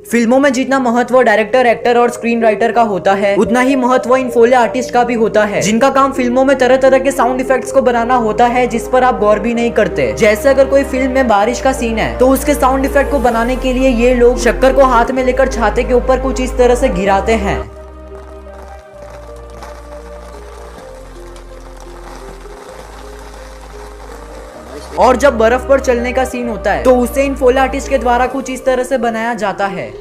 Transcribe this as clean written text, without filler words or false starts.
फिल्मों में जितना महत्व डायरेक्टर, एक्टर और स्क्रीन राइटर का होता है, उतना ही महत्व इन फोले आर्टिस्ट का भी होता है, जिनका काम फिल्मों में तरह तरह के साउंड इफेक्ट्स को बनाना होता है, जिस पर आप गौर भी नहीं करते। जैसे अगर कोई फिल्म में बारिश का सीन है तो उसके साउंड इफेक्ट को बनाने के लिए ये लोग शक्कर को हाथ में लेकर छाते के ऊपर कुछ इस तरह से गिराते हैं। और जब बर्फ पर चलने का सीन होता है तो उसे इन फोले आर्टिस्ट के द्वारा कुछ इस तरह से बनाया जाता है।